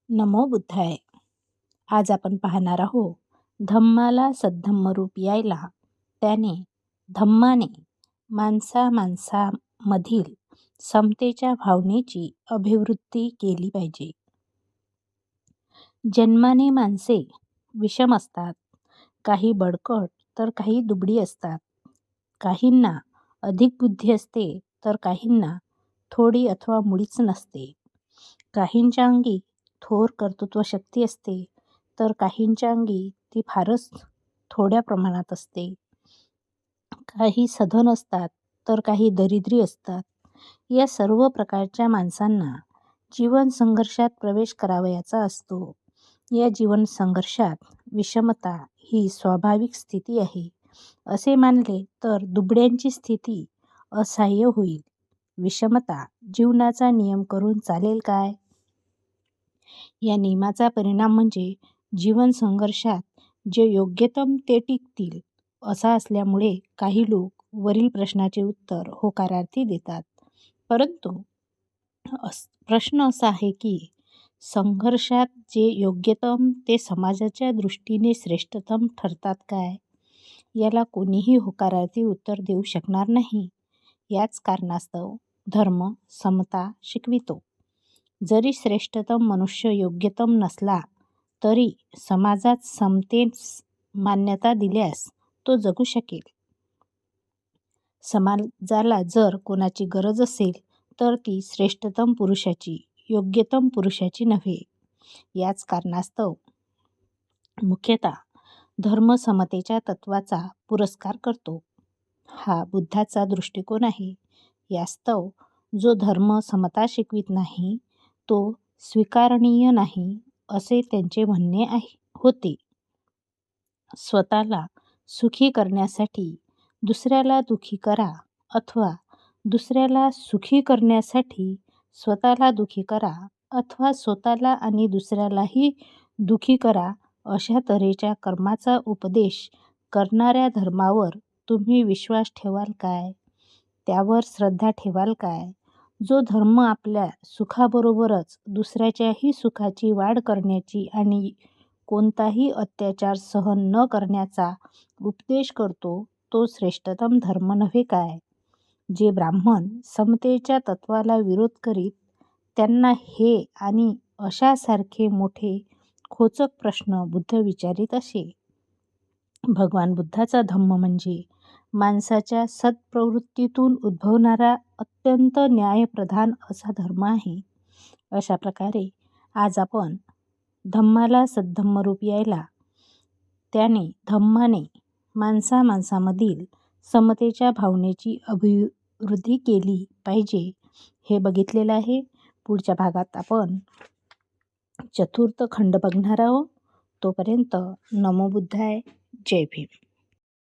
नमो बुद्धाय. आज आपण पाहणार आहोत, धम्माला सद्धम्म रूप यायला त्याने धम्माने माणसामधील समतेच्या भावनेची अभिवृद्धी केली पाहिजे. जन्माने माणसे विषम असतात. काही बळकट तर काही दुबळी असतात. काहींना अधिक बुद्धी असते तर काहींना थोडी अथवा मुळीच नसते. काहींच्या अंगी थोर कर्तृत्वशक्ती असते तर काहींच्या अंगी ती फारच थोड्या प्रमाणात असते. काही सधन असतात तर काही दरिद्री असतात. या सर्व प्रकारच्या माणसांना जीवन संघर्षात प्रवेश करावयाचा असतो. या जीवन संघर्षात विषमता ही स्वाभाविक स्थिती आहे. असे मानले तर दुबळ्यांची स्थिती असह्य होईल. विषमता जीवनाचा नियम करून चालेल काय? या नियमाचा परिणाम म्हणजे जीवन संघर्षात जे योग्यतम ते टिकतील असा असल्यामुळे काही लोक वरील प्रश्नाचे उत्तर होकारार्थी देतात. परंतु प्रश्न असा आहे की संघर्षात जे योग्यतम ते समाजाच्या दृष्टीने श्रेष्ठतम ठरतात काय? याला कोणीही होकारार्थी उत्तर देऊ शकणार नाही. याच कारणास्तव धर्म समता शिकवितो. जरी श्रेष्ठतम मनुष्य योग्यतम नसला तरी समाजात समतेस मान्यता दिल्यास तो जगू शकेल. समाजाला जर कोणाची गरज असेल तर ती श्रेष्ठतम पुरुषाची, योग्यतम पुरुषाची नव्हे. याच कारणास्तव मुख्यतः धर्म समतेच्या तत्वाचा पुरस्कार करतो. हा बुद्धाचा दृष्टिकोन आहे. यास्तव जो धर्म समता शिकवित नाही तो स्वीकारणीय नाही असे त्यांचे म्हणणे होते. स्वतःला सुखी करण्यासाठी दुसऱ्याला दुःखी करा अथवा दुसऱ्याला सुखी करण्यासाठी स्वतःला दुःखी करा अथवा स्वतःला आणि दुसऱ्यालाही दुःखी करा अशा तऱ्हेच्या कर्माचा उपदेश करणाऱ्या धर्मावर तुम्ही विश्वास ठेवाल काय? त्यावर श्रद्धा ठेवाल काय? जो धर्म आपल्या सुखाबरोबरच दुसऱ्याच्याही सुखाची वाढ करण्याची आणि कोणताही अत्याचार सहन न करण्याचा उपदेश करतो तो श्रेष्ठतम धर्म नव्हे काय? जे ब्राह्मण समतेच्या तत्वाला विरोध करीत त्यांना हे आणि अशासारखे मोठे खोचक प्रश्न बुद्ध विचारित असे. भगवान बुद्धाचा धम्म म्हणजे माणसाच्या सत्प्रवृत्तीतून उद्भवणारा अत्यंत न्यायप्रधान असा धर्म आहे. अशा प्रकारे आज आपण धम्माला सद्धम्म रूप यायला त्याने धम्माने माणसामधील समतेच्या भावनेची अभिवृद्धी केली पाहिजे हे बघितलेलं आहे. पुढच्या भागात आपण चतुर्थ खंड बघणार आहोत. तोपर्यंत नमो बुद्धाय. जय भीम.